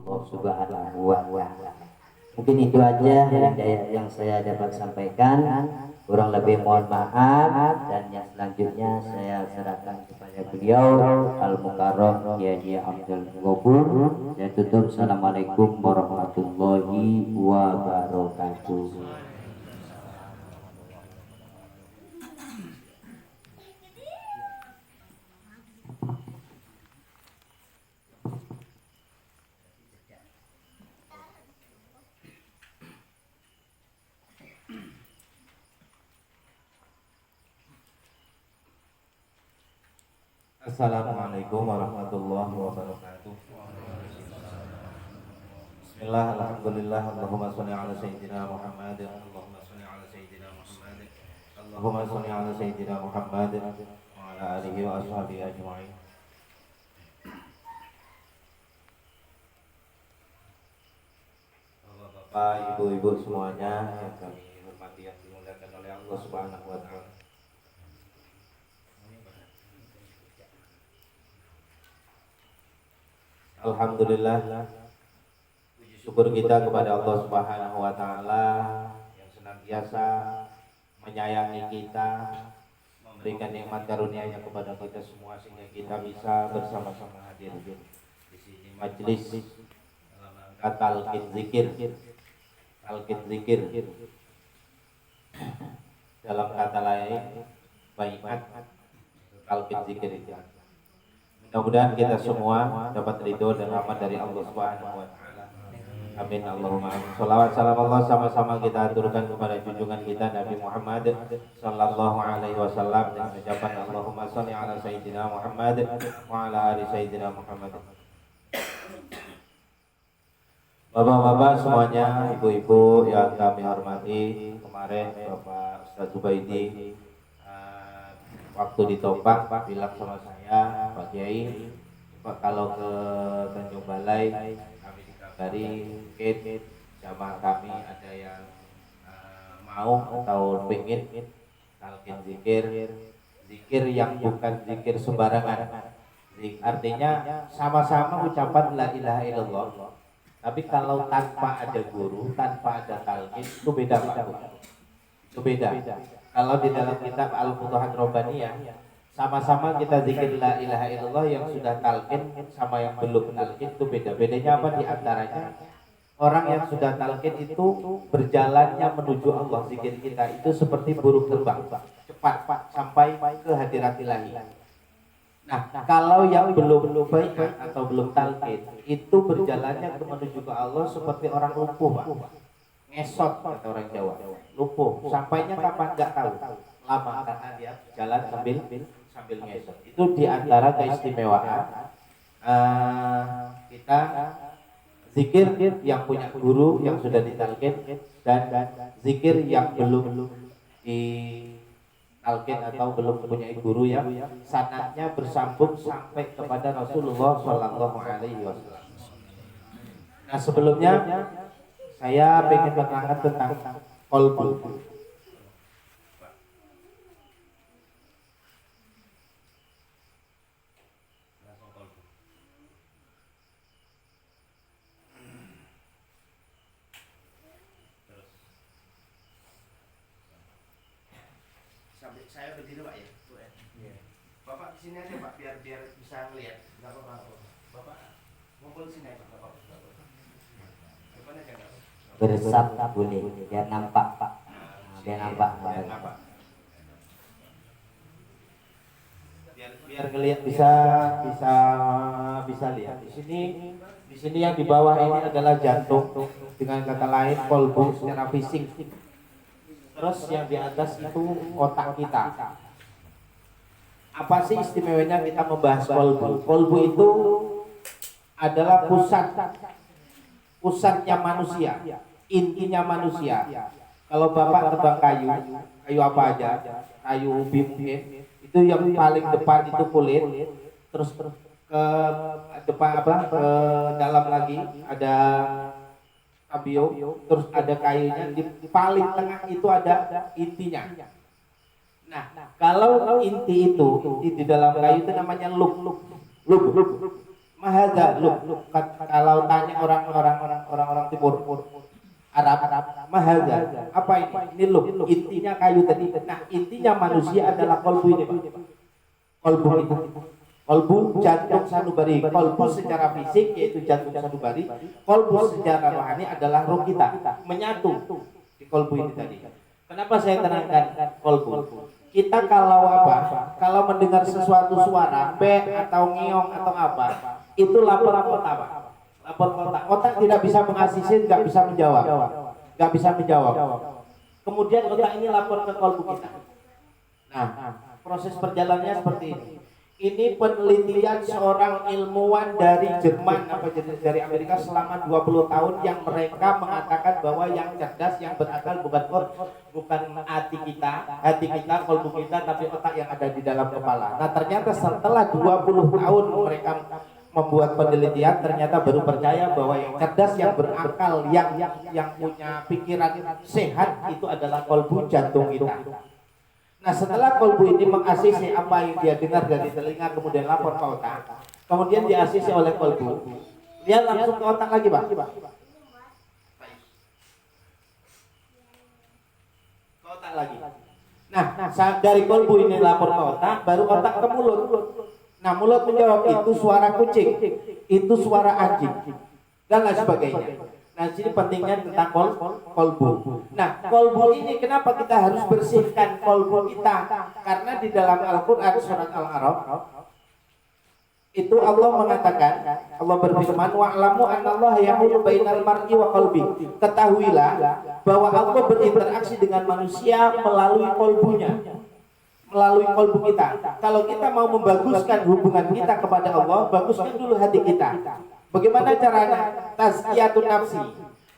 Allah Subhanahu wa Ta'ala. Mungkin itu aja yang saya dapat sampaikan. Kurang lebih mohon maaf, dan yang selanjutnya saya serahkan kepada beliau Al Mukarram Kiai Abdul Ghafur. Saya tutup. Assalamualaikum warahmatullahi wabarakatuh. Assalamualaikum warahmatullahi wabarakatuh. Bismillah, alhamdulillah, Allahumma sholli ala sayyidina Muhammad, Allahumma sholli ala sayyidina Muhammad, Allahumma sholli ala sayyidina Muhammad wa ala alihi wa ashabihi ajma'in. Bapak, ibu-ibu semuanya yang kami hormati, yang dimuliakan oleh Allah Subhanahu wa Ta'ala. Alhamdulillah, puji syukur kita kepada Allah Subhanahu wa Ta'ala yang senantiasa menyayangi kita, memberikan nikmat karunia-Nya kepada kita semua sehingga kita bisa bersama-sama hadir di sini majelis talqin zikir. Dalam kata lain baiat talqin zikir itu. Mudah-mudahan kita semua dapat ridho dan rahmat dari Allah Subhanahu wa Ta'ala. Amin Allahumma amin. Shalawat salam Allah sama-sama kita aturkan kepada junjungan kita Nabi Muhammad sallallahu alaihi wasallam dengan ucapan Allahumma shalli ala sayyidina Muhammad wa ala ali sayyidina Muhammad. Bapak-bapak semuanya, ibu-ibu yang kami hormati, kemarin Bapak Ustaz Zubaidi waktu di Topak bilang sama saya, Pak Kiai, Pak kalau ke Tanjung Balai kami dikabari mungkin jamaah kami ada yang mau atau pengen talqin zikir yang bukan zikir sembarangan. Artinya sama-sama ucapan la ilaha illallah, tapi kalau tanpa ada guru, tanpa ada talqin itu beda Pak. Itu beda. Kalau di dalam kitab Al-Futuhat Robbaniyah sama-sama kita zikir la ilaha illallah, yang sudah talqin sama yang belum talqin itu beda. Bedanya apa? Di antaranya orang yang sudah talqin itu berjalannya menuju Allah, zikir kita itu seperti burung terbang, cepat sampai ke hadirat ilahi. Nah, kalau yang belum baiat atau belum talqin itu berjalannya menuju ke Allah seperti orang lumpuh Pak. Ngesot kata orang Jawa, lumpuh. Sampainya kapan nggak tahu, lama karena dia jalan sambil ngesot. Itu diantara keistimewaan kita zikir yang punya guru yang sudah ditalqin dan zikir yang belum ditalqin atau belum mempunyai guru yang sanadnya bersambung sampai kepada Rasulullah Shallallahu Alaihi Wasallam. Nah, sebelumnya saya ingin menerangkan tentang qalbu. Saya berdiri Pak ya. Bapak di sini aja Pak, biar bisa ngelihat. Enggak apa-apa. Bapak ngumpul sini aja Pak. Depan aja enggak? Bersab boleh, biar nampak Pak. Biar nampak. Biar ngelihat bisa lihat. Di sini yang di bawah ini adalah jantung, dengan kata lain kolbu secara fisik. Terus yang di atas itu otak kita. Apa sih istimewanya kita membahas kolbu? Kolbu itu adalah pusatnya manusia, intinya manusia. Kalau Bapak tebang kayu apa aja, kayu ubi mungkin, itu yang paling depan itu kulit, terus ke depan ke dalam lagi ada kabio, terus ada kayunya, di paling tengah itu ada intinya. Nah, kalau inti itu di dalam kayu itu namanya lub. Mahadza, kalau tanya orang-orang timur Arab, mahadza, apa ini? Ini intinya kayu tadi. Nah, intinya manusia adalah kolbu ini, Pak. Kolbu itu. Kolbu jantung sanubari. Kolbu secara fisik yaitu jantung sanubari. Kolbu secara rohani adalah roh kita. Menyatu di kolbu ini tadi. Kenapa saya terangkan kolbu? Kita kalau kalau mendengar sesuatu suara B atau ngiong atau apa, itu lapor kota, Pak. Lapor kota. Otak tidak bisa mengasisi, nggak bisa menjawab. Nggak bisa menjawab. Kemudian otak ini lapor ke kolbu kita. Nah, proses perjalanannya seperti ini. Ini penelitian seorang ilmuwan dari Jerman dari Amerika selama 20 tahun yang mereka mengatakan bahwa yang cerdas, yang berakal bukan hati kita, kolbu kita, tapi otak yang ada di dalam kepala. Nah, ternyata setelah 20 tahun mereka membuat penelitian, ternyata baru percaya bahwa yang cerdas, yang berakal, yang punya pikiran sehat itu adalah kolbu jantung kita. Nah, setelah kolbu ini mengasisi apa yang dia dengar dari telinga, kemudian lapor ke otak, kemudian diasisi oleh kolbu, dia langsung ke otak lagi, Pak. Ke otak lagi. Nah, dari kolbu ini lapor ke otak, baru otak ke mulut. Nah, mulut menjawab, itu suara kucing, itu suara anjing, dan lain sebagainya. Nah, sini pentingnya tentang kolbu. Nah, kolbu ini kenapa kita harus bersihkan kolbu kita? Karena di dalam Al-Quran surat Al-A'raf itu Allah mengatakan, Allah berfirman, wa'lamu annallaha yahulu bainal mar'i wa qalbi. Ketahuilah bahwa Allah berinteraksi dengan manusia melalui kolbunya, melalui kolbu kita. Kalau kita mau membaguskan hubungan kita kepada Allah, baguskan dulu hati kita. Bagaimana caranya? Tazkiyatun nafsi.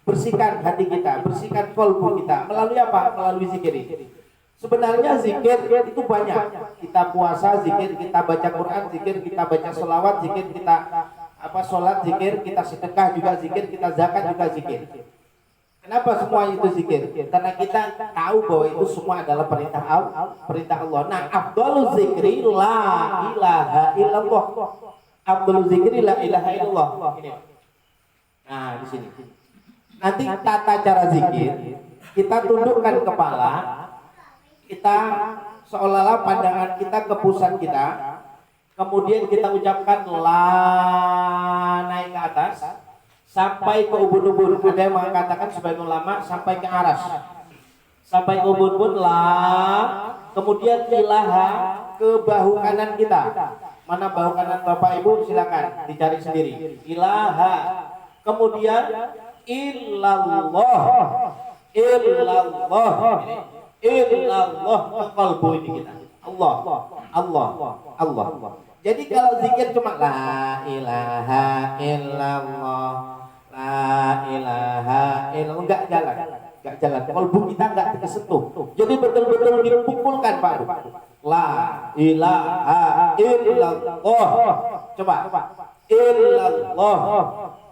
Bersihkan hati kita, bersihkan kolbu kita. Melalui apa? Melalui zikir. Sebenarnya zikir itu banyak. Kita puasa, zikir, kita baca Quran, zikir, kita baca sholawat, zikir, kita sholat, zikir, kita sedekah juga zikir, kita zakat juga zikir. Kenapa semua itu zikir? Karena kita tahu bahwa itu semua adalah perintah Allah. Nah, afdhaluz zikri la ilaha illallah. Abdul zikri la ilaha illallah. Ini. Nah, di sini. Nanti tata cara zikir, kita tundukkan kepala, kita seolah-olah pandangan kita ke pusat kita, kemudian kita ucapkan la, naik ke atas sampai ke ubun-ubun. Ada yang mengatakan sebagian ulama sampai ke aras. Sampai ke ubun-ubun la, kemudian ilaha ke bahu kanan kita. Mana bahu kanan Bapak Ibu, silakan dicari sendiri. Ilaha, kemudian illallah, ke qalbu ini kita. Allah. Jadi kalau zikir cuma la ilaha illallah, enggak jalan. Qalbu kita enggak tersentuh. Jadi betul-betul dipukulkan, Pak. La ilaha illallah. Coba. Illallah.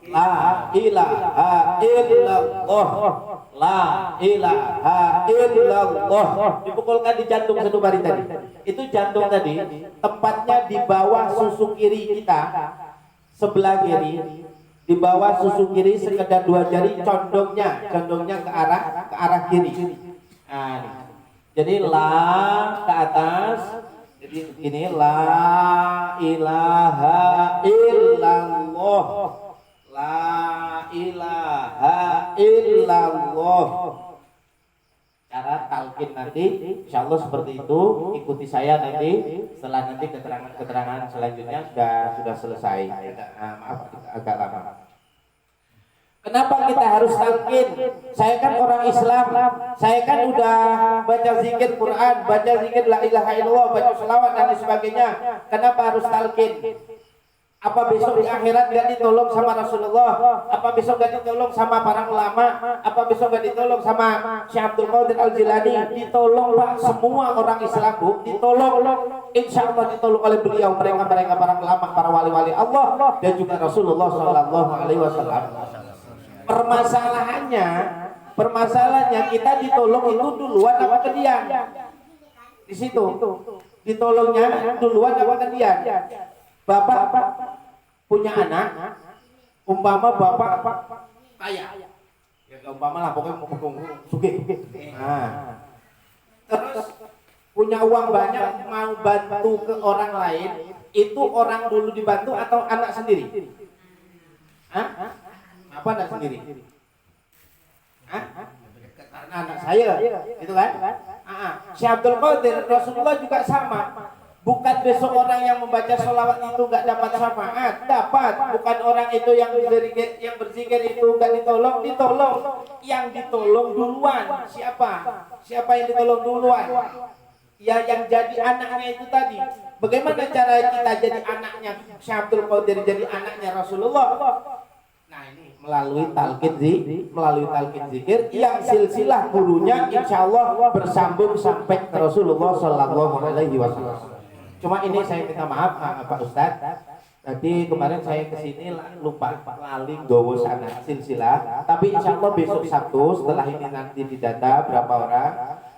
La ilaha illallah. La ilaha illallah. Dipukulkan di jantung sanubari tadi. Itu jantung tadi, tempatnya di bawah susu kiri kita. Sebelah kiri. Di bawah susu kiri sekedar 2 jari, condongnya ke arah kiri. Nah, ini. Jadi la ke atas, jadi ini la ilaha illallah, la ilaha illallah. Cara talqin nanti, insya Allah seperti itu. Ikuti saya nanti. Setelah nanti keterangan selanjutnya sudah selesai. Maaf agak lama. Kenapa kita harus talqin? Saya kan orang Islam, saya kan udah baca zikir Quran, baca zikir la ilaha illallah, baca selawat dan sebagainya. Kenapa harus talqin? Apa besok di akhirat gak ditolong sama Rasulullah? Apa besok gak ditolong sama para ulama? Apa besok gak ditolong sama Syekh Abdul Qadir Al-Jilani? Ditolong, Pak, semua orang Islam, Bu, ditolong. Insya Allah ditolong oleh beliau, mereka para ulama, para wali-wali Allah dan juga Rasulullah Sallallahu Alaihi Wasallam. Permasalahannya kita ditolong itu duluan apa ke dia? Di situ ditolongnya duluan apa ke dia? Bapak punya anak, umpama bapak kaya, ya gak umpama lah pokoknya sugih. Nah, terus punya uang banyak mau bantu ke orang lain, itu orang dulu dibantu atau anak sendiri? Hah? Apa anak sendiri? Hah? Karena anak saya, gitu kan? Syekh Abdul Qadir, Rasulullah juga sama. Bukan besok orang yang membaca sholawat itu nggak dapat syafaat, dapat. Bukan orang itu yang berzikir itu nggak ditolong. Yang ditolong duluan. Siapa yang ditolong duluan? Ya yang jadi anaknya itu tadi. Bagaimana cara kita jadi anaknya Syekh Abdul Qadir, jadi anaknya Rasulullah? Nah ini melalui talqin zikir yang silsilah gurunya insya Allah bersambung sampai ke Rasulullah Sallallahu Alaihi Wasallam. Cuma ini saya minta maaf Pak Ustadz, tadi kemarin saya kesini lupa lali gowo sana silsilah, tapi insya Allah besok Sabtu setelah ini nanti didata berapa orang,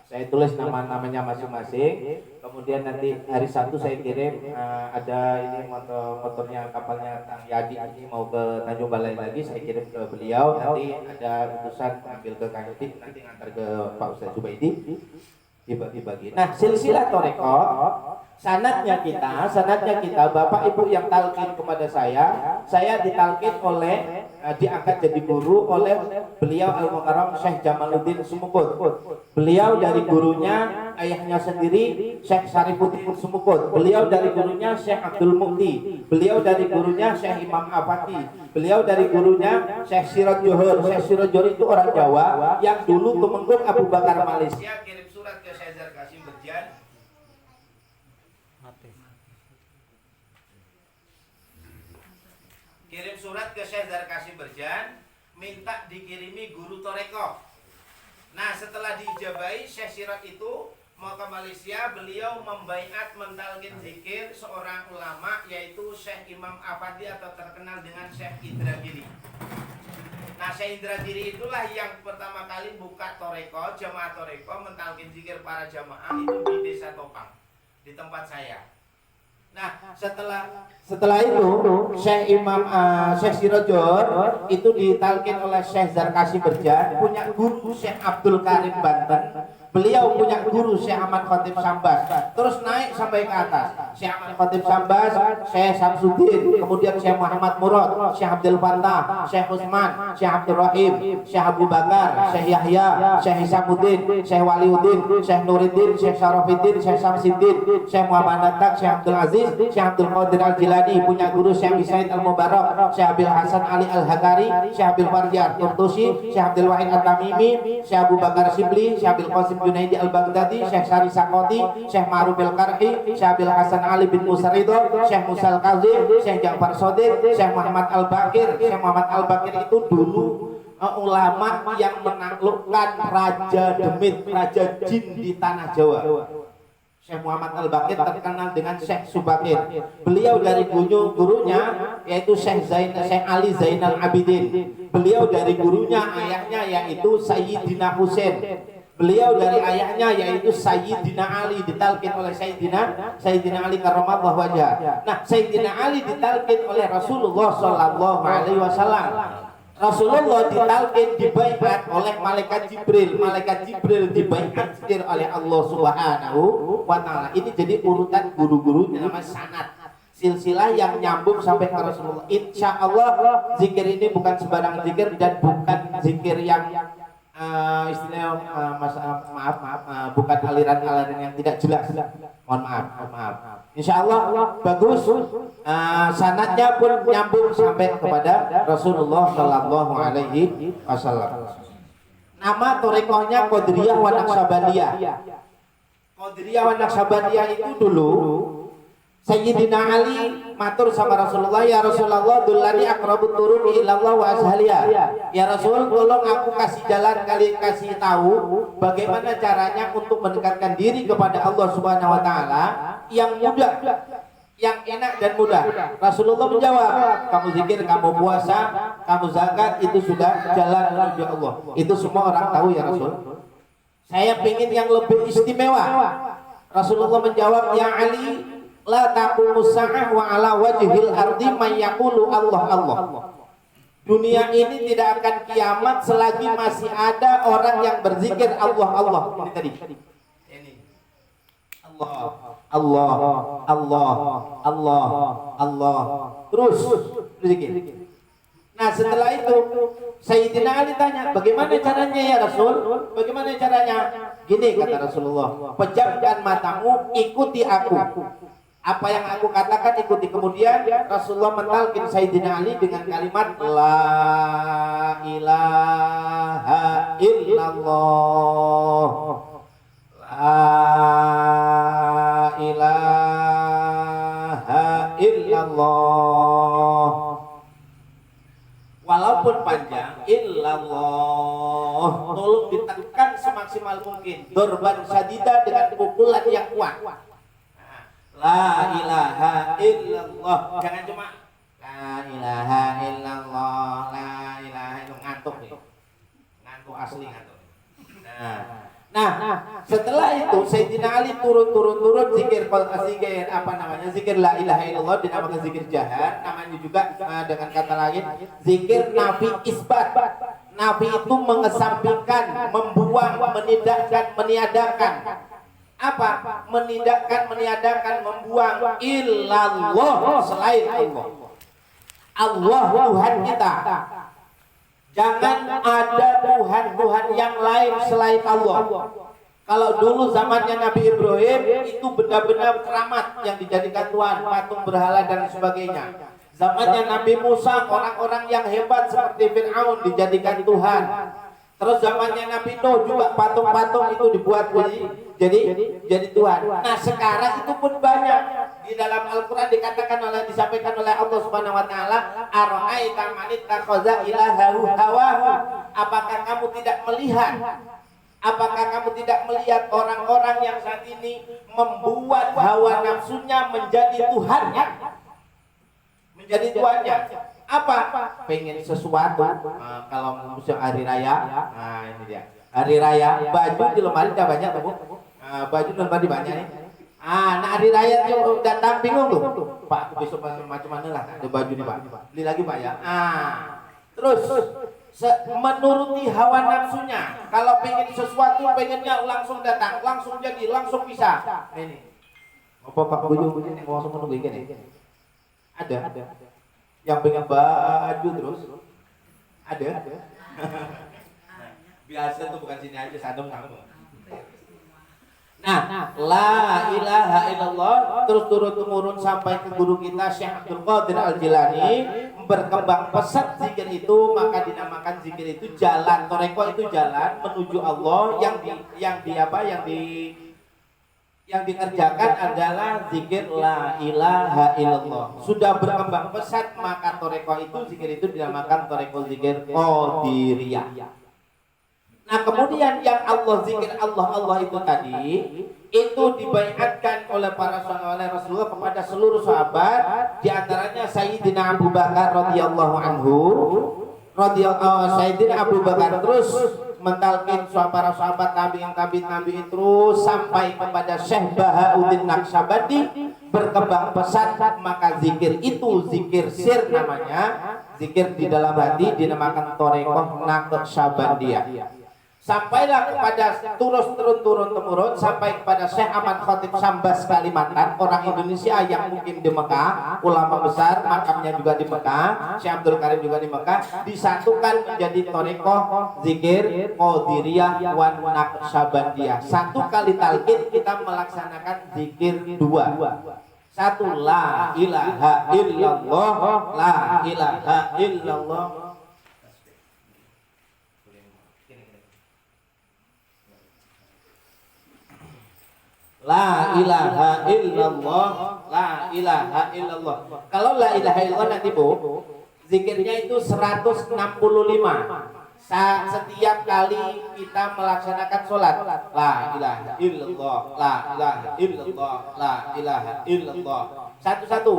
saya tulis nama-namanya masing-masing. Kemudian nanti hari Sabtu saya kirim ada ini motornya kapalnya Kang Yadi ini mau ke Tanjung Balai lagi, saya kirim ke beliau. Nanti ada utusan ambil ke Kang Yadi, nanti ngantar ke Pak Ustadz Zubaidi dibagi-bagi. Nah silsilah Thariqah sanadnya kita Bapak Ibu yang talqin kepada saya ditalqin oleh diangkat jadi guru oleh beliau Al-Mukarram Syekh Jamaluddin Sumukut. Beliau dari gurunya ayahnya sendiri Syekh Syarifuddin Sumukut. Beliau dari gurunya Syekh Abdul Mukti. Beliau dari gurunya Syekh Imam Afati. Beliau dari gurunya Syekh Siraj Johor. Syekh Siraj Johor itu orang Jawa yang dulu Tumenggung Abu Bakar Malaysia kirim surat ke Syekh Zarkasim Berjan. Kirim surat ke Syekh Zarkasim Berjan, minta dikirimi guru Thariqah. Nah setelah diijabahi Syekh Siraj itu mau ke Malaysia, beliau membaiat mentalkin zikir seorang ulama yaitu Syekh Imam Afadi atau terkenal dengan Syekh Indragiri. Nah Syekh Indragiri itulah yang pertama kali buka Thariqah, jamaah Thariqah mentalkin zikir para jamaah itu di Desa Topang, di tempat saya. Nah setelah itu Syekh Siraj Johor itu ditalkin oleh Syekh Zarkasim Berjan, punya guru Syekh Abdul Karim Banten. Beliau punya guru Syekh Ahmad Khatib Sambas, terus naik sampai ke atas. Syekh Ahmad Khatib Sambas, Syekh Samsuddin, kemudian Syekh Muhammad Murad, Syekh Abdul Fattah, Syekh Utsman, Syekh Abdul Rahim, Syekh Abu Bakar, Syekh Yahya, Syekh Hisamuddin, Syekh Waliuddin, Syekh Nuruddin, Syekh Syarafuddin, Syekh Samsuddin, Syekh Muhammad Natak, Syekh Abdul Aziz, Syekh Abdul Qadir Al-Jilani, punya guru Syekh Bisaid Al-Mubarak, Syekh Abil Hasan Ali Al-Hakari, Syekh Abil Fardiyah Turtusi, Syekh Abdul Wahid At-Tamimi, Syekh Abu Bakar Sibli, Syekh Abil Qasim Junaidi Al-Baghdadi, Syekh Sari Sakoti, Syekh Ma'ruf Al-Karhi, Syekh Abil Hasan Ali bin Musa Ridho, Syekh Musa Al-Kazim, Syekh Ja'far Shodiq, Syekh Muhammad Al-Bakir. Syekh Muhammad Al-Bakir itu dulu ulama yang menaklukkan Raja Demit, Raja Jin di tanah Jawa. Syekh Muhammad Al-Bakir terkenal dengan Syekh Subakir. Beliau dari gurunya yaitu Syekh Ali Zainal Abidin. Beliau dari gurunya ayahnya yaitu Sayyidina Husain. Beliau dari ayahnya yaitu Sayyidina Ali, ditalqin oleh Sayyidina Ali karramallahu wajhah. Nah, Sayyidina Ali ditalqin oleh Rasulullah sallallahu alaihi wasallam. Rasulullah ditalqin dibaiat oleh malaikat Jibril. Malaikat Jibril dibaiat oleh Allah Subhanahu wa taala. Ini jadi urutan guru-guru namanya sanad. Silsilah yang nyambung sampai ke Rasulullah. Insya Allah zikir ini bukan sembarang zikir dan bukan zikir yang istilahnya bukan aliran-aliran yang tidak jelas. Mohon maaf. Insya Allah bagus. Sanadnya pun nyambung sampai kepada Rasulullah Sallallahu Alaihi Wasallam. Nama Thariqahnya Qadiriyah wa Naqsabandiyah. Qadiriyah wa Naqsabandiyah itu dulu Sayyidina Ali matur sama Rasulullah, ya Rasulullah dullani aqrabut turuqi ilallah wa ashaliha. Ya Rasul, tolong aku kasih jalan, kasih tahu bagaimana caranya untuk mendekatkan diri kepada Allah Subhanahu wa taala yang mudah, yang enak dan mudah. Rasulullah menjawab, kamu zikir, kamu puasa, kamu zakat, itu sudah jalan menuju Allah. Itu semua orang tahu ya Rasul. Saya ingin yang lebih istimewa. Rasulullah menjawab, ya Ali, la taqumus sa'ah wa ala wajhil ardi may yaqulu Allah Allah. Dunia ini tidak akan kiamat selagi masih ada orang yang berzikir Allah Allah. Ini tadi. Ini. Allah, Allah, Allah, Allah, Allah. Terus berzikir. Nah setelah itu Sayyidina Ali tanya, bagaimana caranya ya Rasul? Bagaimana caranya? Gini kata Rasulullah, pejamkan matamu, ikuti aku. Apa yang aku katakan ikuti. Kemudian Rasulullah mentalkin Sayyidina Ali dengan kalimat la ilaha illallah, la ilaha illallah. Walaupun panjang, illallah, tolong ditekan semaksimal mungkin. Dorban sadida dengan pukulan yang kuat. La ilaha illallah. Jangan cuma la ilaha illallah, la ilaha itu ngantuk nih. Ngantuk asli ngantuk. Nah, setelah itu Sayyidina Ali turun zikir apa namanya? Zikir la ilaha illallah dinamakan zikir jahar, namanya juga dengan kata lain zikir nafi isbat. Nafi itu mengesampingkan, membuang, menidakkan, meniadakan. Apa? Meniadakan, membuang illallah selain Allah. Allah Tuhan kita. Jangan ada Tuhan yang lain selain Allah. Kalau dulu zamannya Nabi Ibrahim itu benar-benar keramat yang dijadikan Tuhan, patung berhala dan sebagainya. Zamannya Nabi Musa orang-orang yang hebat seperti Fir'aun dijadikan Tuhan. Terus zamannya Nabi Nuh juga patung-patung itu dibuat jadi Tuhan. Nah sekarang itu pun banyak. Di dalam Al-Quran disampaikan oleh Allah Subhanahu Wa Taala, ara'aita man ittakhadha ilahahu hawahu. Apakah kamu tidak melihat? Apakah kamu tidak melihat orang-orang yang saat ini membuat hawa nafsunya menjadi Tuhannya? Menjadi Tuhannya. Apa? Pengen sesuatu. Kalau musim hari raya, nah ini dia. Hari raya, baju di lemari udah banyak tuh. Baju di lemari banyak nih. Nah hari raya tuh datang bingung tuh. Pak, besok macam mana lah? Ada baju nih Pak. Beli lagi Pak ya. Terus menuruti hawa nafsunya. Kalau pengen sesuatu, pengennya langsung datang, langsung jadi, langsung bisa. Ini. Apa Pak baju ini mau langsung menunggu ini? Ada. Yang pengen baju terus ada. Biasa tuh bukan sini aja, sadam. Nah, la ilaha illallah terus turun sampai ke guru kita Syekh Abdul Qadir Al-Jilani, berkembang pesat zikir itu, maka dinamakan zikir itu jalan. Toreko itu jalan menuju Allah, yang dikerjakan adalah zikir la ilaha illallah. Sudah berkembang pesat, maka toreko itu zikir itu dinamakan toreko zikir qadiriyah. Nah kemudian yang zikir Allah itu tadi itu dibaiatkan oleh Rasulullah kepada seluruh sahabat, diantaranya Sayyidina Abu Bakar radhiyallahu anhu. Sayyidina Abu Bakar terus mentalkin para sahabat tabi'in terus sampai kepada Syekh Bahauddin Naqsyabandi, berkembang pesat, maka zikir itu zikir sir namanya, zikir di dalam hati dinamakan Thariqah Naqsyabandiyah. Sampailah kepada turun-temurun sampai kepada Syekh Ahmad Khatib Syambas Kalimantan, orang Indonesia yang mukim di Mekah, ulama besar, makamnya juga di Mekah, Syekh Abdul Karim juga di Mekah, disatukan menjadi Thariqah Zikir Qadiriyah wan Naqsyabandiyah. Satu kali talqin kita melaksanakan zikir dua. Satu, la ilaha illallah, la ilaha illallah. La ilaha illallah, la ilaha illallah. Kalau la ilaha illallah nanti Bu, zikirnya itu 165. Setiap kali kita melaksanakan sholat, la ilaha illallah, la ilaha illallah, la ilaha illallah. Satu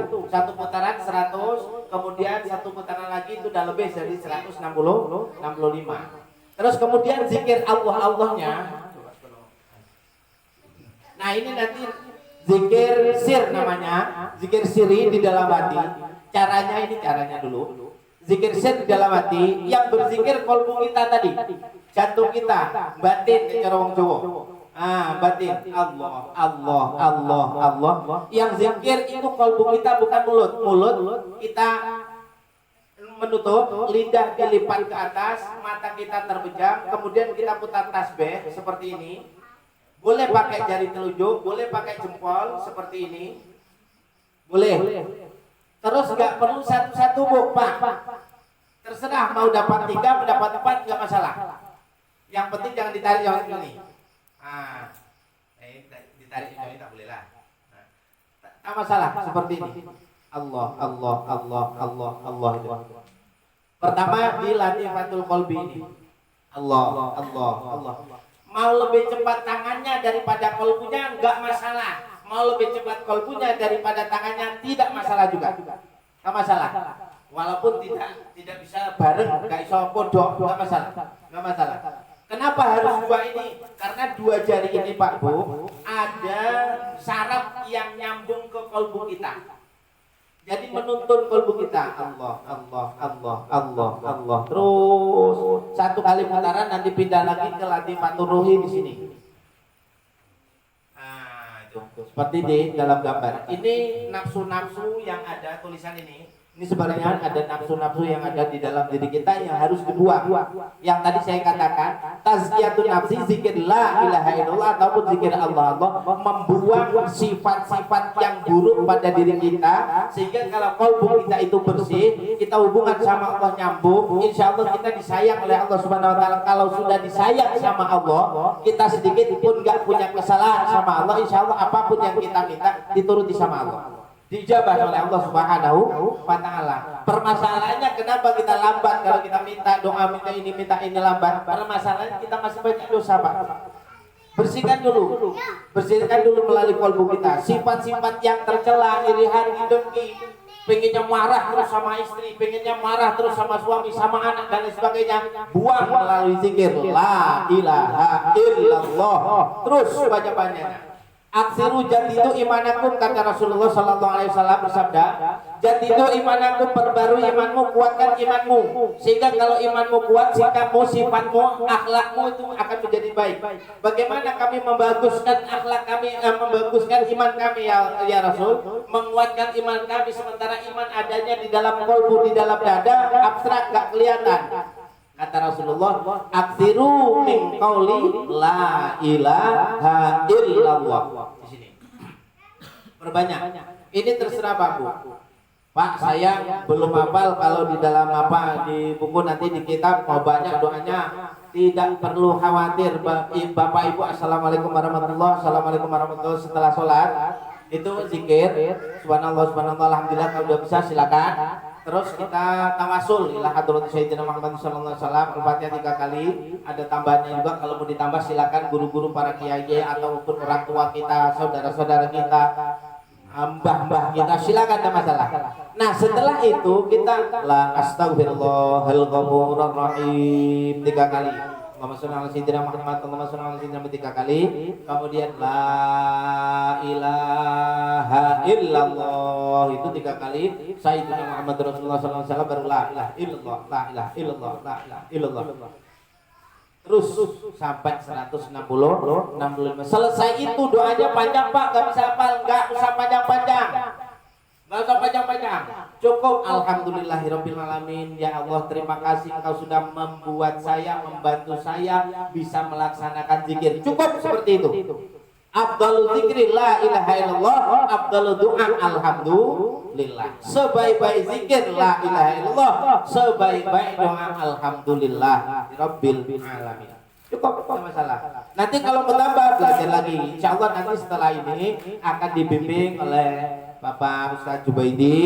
putaran 100, kemudian satu putaran lagi itu udah lebih dari 165. Terus kemudian zikir Allahnya. Nah ini nanti Zikir sir namanya, zikir siri di dalam hati. Caranya dulu. Zikir sir di dalam hati yang berzikir kolbu kita tadi, jantung kita, batin cara wong Jawa. Batin Allah, Allah, Allah, Allah. Yang zikir itu kolbu kita bukan mulut. Mulut kita menutup, lidah dilipat ke atas, mata kita terbejam, kemudian kita putar tasbih seperti ini. Boleh pakai jari telunjuk, boleh pakai jempol seperti ini. Boleh. Terus nggak perlu satu-satu Bu, Pak. Terserah mau dapat 3, mau dapat 4 nggak masalah. Yang penting jangan ditarik yang ini. Ditarik ini tak boleh lah. Tak masalah seperti ini. Allah, Allah, Allah, Allah, Allah. Pertama dilatih fatul qalbi ini. Allah, Allah, Allah. Mau lebih cepat tangannya daripada kolbunya enggak masalah. Mau lebih cepat kolbunya daripada tangannya tidak masalah juga. Enggak masalah. Walaupun tidak bisa bareng, enggak iso podok, enggak masalah. Enggak masalah. Kenapa harus dua ini? Karena dua jari ini Pak Bu ada saraf yang nyambung ke kolbu kita. Jadi menuntun kolbu kita Allah, Allah, Allah, Allah, Allah. Terus satu kali putaran nanti pindah lagi ke latifatul ruhi di sini. Itu. Seperti di dalam gambar. Ini nafsu-nafsu yang ada tulisan ini. Ini sebenarnya ada nafsu-nafsu yang ada di dalam diri kita yang harus dibuang. Yang tadi saya katakan, tazkiyatun nafsi, zikir la ilaha illallah ataupun zikir Allah, membuang sifat-sifat yang buruk pada diri kita, sehingga kalau kolbu kita itu bersih, kita hubungan sama Allah nyambung, insya Allah kita disayang oleh Allah Subhanahu Wa Taala. Kalau sudah disayang sama Allah, kita sedikit pun nggak punya kesalahan sama Allah, insya Allah apapun yang kita minta dituruti sama Allah, dijabah oleh Allah Subhanahu wa Ta'ala. Permasalahannya kenapa kita lambat kalau kita minta doa, minta ini lambat? Permasalahannya kita masih banyak dosa Pak. Bersihkan dulu melalui kolbu kita sifat-sifat yang tercela, iri hati, dengki, pengennya marah terus sama istri, pengennya marah terus sama suami, sama anak dan lain sebagainya. Buang melalui zikir la ilaha illallah. Terus banyak-banyaknya. Aksiru jadidu imanakum, kata Rasulullah Sallallahu Alaihi Wasallam bersabda, jadidu imanakum, perbarui imanmu, kuatkan imanmu, sehingga kalau imanmu kuat, sikapmu, sifatmu, akhlakmu itu akan menjadi baik. Bagaimana kami membaguskan akhlak kami, membaguskan iman kami ya Rasul? Menguatkan iman kami sementara iman adanya di dalam kolbu, di dalam dada, abstrak, gak kelihatan. Kata Rasulullah, aksiru min qauli la ilaha illallah. Di sini. Perbanyak. Ini terserah Pak Bu. Pak, saya belum hafal kalau di dalam di buku nanti di kitab mau banyak doanya. Tidak perlu khawatir Bapak Ibu. Assalamualaikum warahmatullahi wabarakatuh. Assalamualaikum warahmatullahi wabarakatuh. Setelah sholat itu zikir subhanallah subhanallah alhamdulillah. Kalau udah bisa silakan. Terus kita tawasul ila hadrati Sayyidina Muhammad sallallahu alaihi wasallam, Al-Fatihah 3 kali. Ada tambahannya juga, kalau mau ditambah silakan guru-guru para kiai ataupun orang tua kita, saudara-saudara kita, mbah-mbah kita, silakan, tidak masalah. Nah, setelah itu kita la astaghfirullahal ghafurur rahim 3 kali. Allahumma shalli ala sayyidina Muhammad, Allahumma shalli ala sayyidina Muhammad 3 kali. Kemudian la ilaha illallah itu 3 kali. Sayyidina Muhammad Rasulullah sallallahu alaihi wasallam baru la ilaha illallah, la ilaha illallah, la ilaha illallah. Terus sampai 165. Selesai itu doanya panjang Pak, enggak bisa hafal, enggak usah panjang-panjang. Enggak usah panjang-panjang. Cukup alhamdulillahirabbil alamin. Ya Allah, terima kasih Engkau sudah membuat saya, membantu saya bisa melaksanakan zikir. Cukup seperti itu. Afdalul zikri la ilaha illallah, afdalul doa alhamdulillah. Sebaik-baik zikir la ilaha illallah, sebaik-baik doa alhamdulillah rabbil alamin. Cukup, tidak masalah. Nanti kalau bertambah belajar lagi. Insya Allah nanti setelah ini akan dibimbing oleh Bapak Ustadz Jubaidi.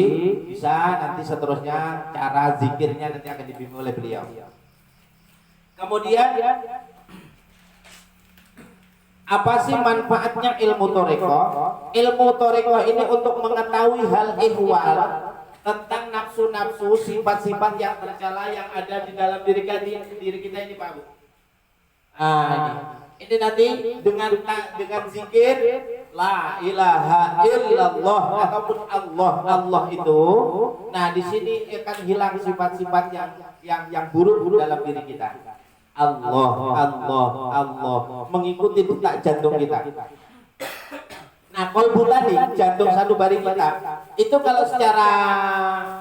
Bisa nanti seterusnya cara zikirnya nanti akan dibimbing oleh beliau. Kemudian apa sih manfaatnya ilmu toriko? Ilmu toriko ini untuk mengetahui hal ihwal tentang nafsu-nafsu, sifat-sifat yang tercela yang ada di dalam diri kita ini Pak Bu. Ini nanti dengan zikir La ilaha illallah ataupun Allah. Allah itu, nah di sini akan hilang sifat-sifat yang buruk dalam diri kita. Allah, Allah, Allah mengikuti detak jantung kita. Nah, kolbu tadi, jantung sanubari kita, itu kalau secara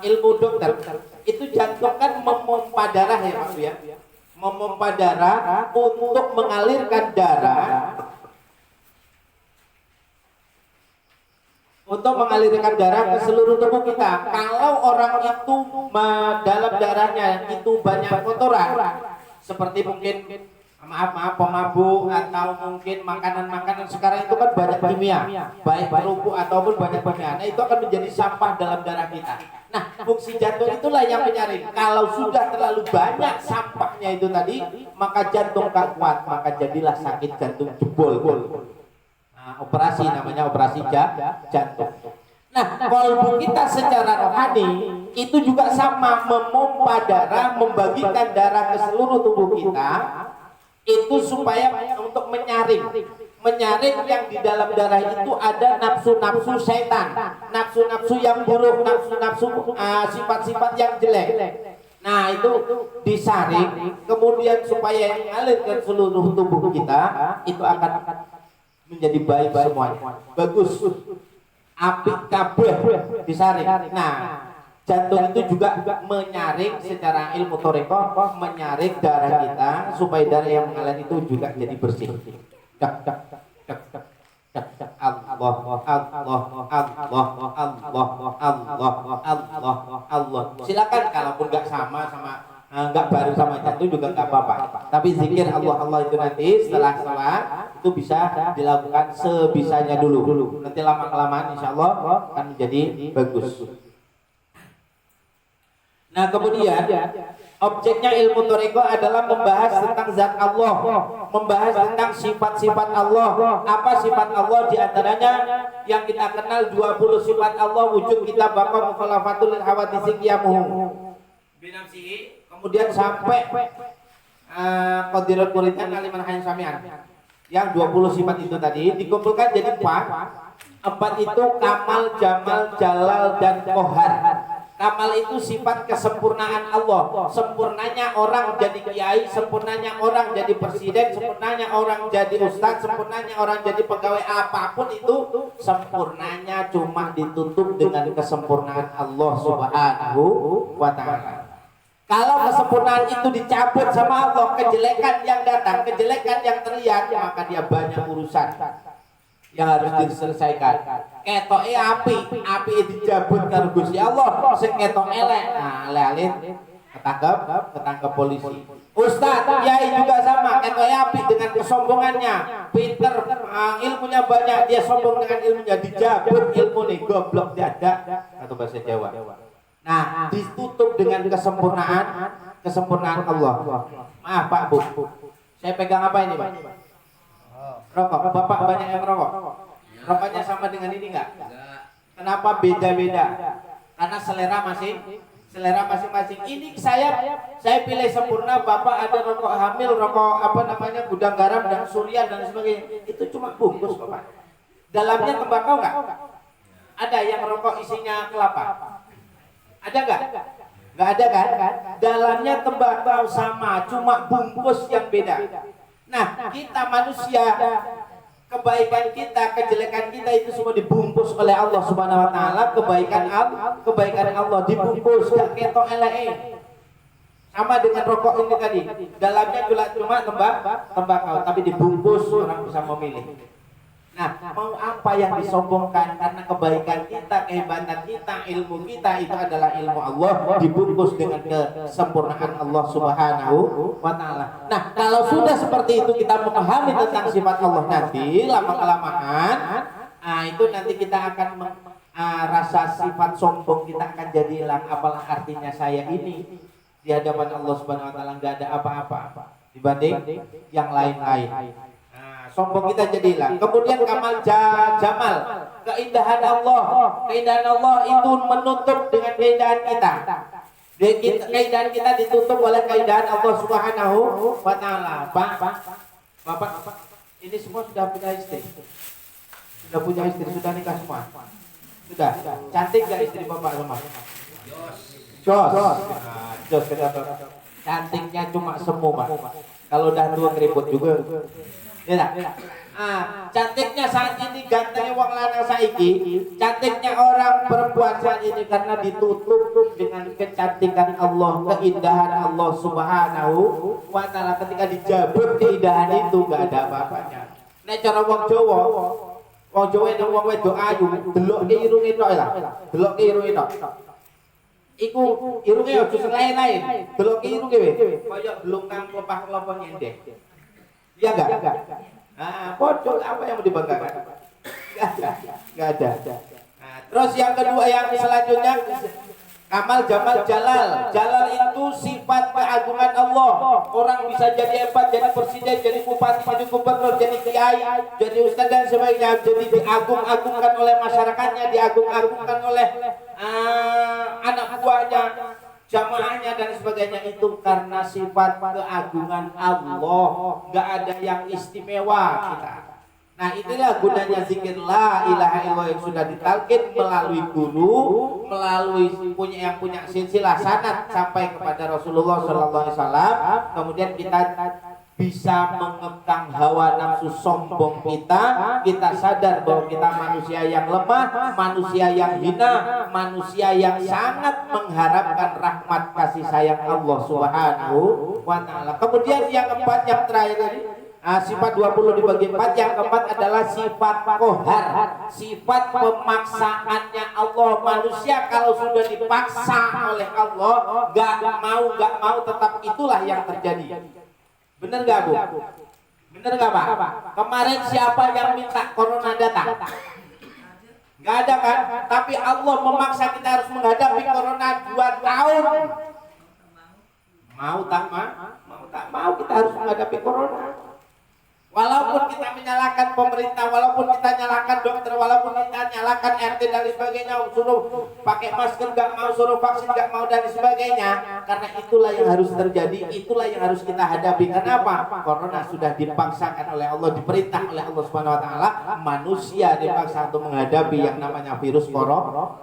ilmu dokter, itu jantung kan memompa darah ya Pak ya, memompa darah untuk mengalirkan darah, untuk mengalirkan darah ke seluruh tubuh kita. Kalau orang itu dalam darahnya itu banyak kotoran, seperti mungkin maaf pemabuk atau mungkin makanan-makanan sekarang itu kan banyak kimia, baik kerupuk ataupun banyak kimia. Nah, itu akan menjadi sampah dalam darah kita. Nah, fungsi jantung itulah yang menyaring. Kalau sudah terlalu banyak sampahnya itu tadi, maka jantung tak kuat, maka jadilah sakit jantung jebol. Nah, operasi namanya operasi jantung. Nah, kolbu kita secara rohani itu juga sama, memompa darah, membagikan darah ke seluruh tubuh kita, itu supaya untuk menyaring yang di dalam darah itu ada nafsu-nafsu setan, nafsu-nafsu yang buruk, nafsu-nafsu sifat-sifat yang jelek. Nah, itu disaring, kemudian supaya mengalir ke seluruh tubuh kita, itu akan menjadi baik semuanya, bagus, apik kabeh disaring. Nah, jantung itu juga menyaring secara ilmu toreko, menyaring darah kita supaya darah yang mengalir itu juga jadi bersih. Allah. Silakan kalaupun nggak sama nggak baru sama jantung juga nggak apa-apa. Tapi zikir Allah itu nanti setelah sholat itu bisa dilakukan sebisanya dulu. Nanti lama kelamaan insya Allah akan menjadi bagus. Nah, kemudian objeknya ilmu toriko adalah membahas tentang zat Allah, membahas tentang sifat-sifat Allah. Apa sifat Allah? Di antaranya yang kita kenal 20 sifat Allah, wujud kita baqa mukhalafatul hawaditsi qiyamuhu binafsihi. Kemudian sampai qadirat muridan aliman hayyan samian. Yang 20 sifat itu tadi dikumpulkan jadi 4. 4 itu kamal, jamal, jalal, dan kohar. Kamal itu sifat kesempurnaan Allah. Sempurnanya orang jadi kiai, sempurnanya orang jadi presiden, sempurnanya orang jadi ustadz, sempurnanya orang jadi pegawai, apapun itu sempurnanya cuma ditutup dengan kesempurnaan Allah Subhanahu wa ta'ala. Kalau kesempurnaan itu dicabut sama Allah, kejelekan yang datang, kejelekan yang terlihat, maka dia banyak urusan yang harus diselesaikan. Ketoke api dicabut karo Gusti Allah, sing ketok elek, nah alih-alih ketangkep polisi. Ustaz, kiai juga sama, ketoke api dengan kesombongannya, pinter, ilmunya banyak, dia sombong dengan ilmunya, dijabut ilmu nih, goblok dada atau bahasa Jawa. Nah, ditutup dengan kesempurnaan Allah. Maaf Pak Bu, saya pegang apa ini Pak? Rokok. Bapak banyak yang rokok. Rokoknya sama dengan ini enggak? Kenapa beda-beda? Karena selera masing-masing. Ini saya pilih sempurna. Bapak ada rokok hamil, rokok gudang garam dan surya dan sebagainya. Itu cuma bungkus Bapak. Dalamnya tembakau enggak? Ada yang rokok isinya kelapa? Ada enggak? Enggak ada kan? Dalamnya tembakau sama, cuma bungkus yang beda. Nah, kita manusia, kebaikan kita, kejelekan kita itu semua dibungkus oleh Allah Subhanahu wa taala. Kebaikan Allah dibungkus, gak ketok elek. Sama dengan rokok ini tadi. Dalamnya cuma tembakau, tapi dibungkus, orang bisa memilih. Nah, mau apa yang disombongkan? Karena kebaikan kita, kehebatan kita, ilmu kita itu adalah ilmu Allah, dibungkus dengan kesempurnaan Allah Subhanahu wa ta'ala. Nah, kalau sudah seperti itu kita memahami tentang sifat Allah, nanti lama-kelamaan itu nanti kita akan rasa sifat sombong kita akan jadi hilang. Apalah artinya saya ini di hadapan Allah Subhanahu wa ta'ala nggak ada apa-apa dibanding yang lain-lain. Sombong kita jadi hilang. Kemudian kamal jamal, keindahan Allah itu menutup dengan keindahan kita. Keindahan kita ditutup oleh keindahan Allah Subhanahu wa ta'ala. Bapak, ini semua sudah punya istri. Sudah punya istri, sudah nikah semua? Sudah. Cantik gak istri bapak semua? Jos. Nah, jos kenapa? Cantiknya cuma semu pak. Kalau udah tua keriput juga. Ya tak? Cantiknya saat ini gantengnya wong lanang saiki, cantiknya orang perempuan saat ini karena ditutup dengan kecantikan Allah, keindahan Allah Subhanahu wa taala. Ketika dijabut keindahan itu enggak ada apa-apanya. Nek cara wong Jawa itu wong wedok ayu, delokke irunge tok lah. Delokke irunge tok. Iku irunge aja sing lain-lain. Delokke irunge weh, kaya belungkang kelopak kelopak nyendek. Iya enggak? Bodoh apa yang mau dibanggakan? Enggak ada. Nah, terus yang kedua yang selanjutnya Kamal Jamal Jalal. Jalal itu sifat keagungan Allah. Orang bisa jadi hebat, jadi presiden, jadi bupati, jadi gubernur, jadi kiai, jadi ustaz dan sebagainya. Jadi diagung-agungkan oleh masyarakatnya, diagung-agungkan oleh anak buahnya, jamaahnya dan sebagainya. Itu karena sifat keagungan Allah. Enggak ada yang istimewa kita. Nah inilah gunanya zikir la ilaha illallah yang sudah ditalkin melalui guru, melalui yang punya silsilah sanad sampai kepada Rasulullah SAW. Kemudian kita bisa mengekang hawa nafsu sombong kita sadar bahwa kita manusia yang lemah, manusia yang hina, manusia yang sangat mengharapkan rahmat kasih sayang Allah Subhanahu wa taala. Kemudian yang keempat, yang terakhir tadi, sifat 20 dibagi 4, yang keempat adalah sifat kohar, sifat pemaksaannya Allah. Manusia kalau sudah dipaksa oleh Allah, gak mau tetap itulah yang terjadi. Bener gak Bu? Bener gak Pak? Kemarin siapa yang minta corona datang? Gak ada kan? Tapi Allah memaksa kita harus menghadapi corona 2 tahun. Mau tak mau kita harus menghadapi corona. Walaupun kita menyalahkan pemerintah, walaupun kita nyalahkan dokter, walaupun kita nyalahkan RT dan sebagainya, suruh pakai masker gak mau, suruh vaksin gak mau dan sebagainya, karena itulah yang harus terjadi, itulah yang harus kita hadapi. Kenapa? Corona sudah dipaksakan oleh Allah, diperintah oleh Allah Subhanahu wa taala, manusia dipaksa untuk menghadapi yang namanya virus corona.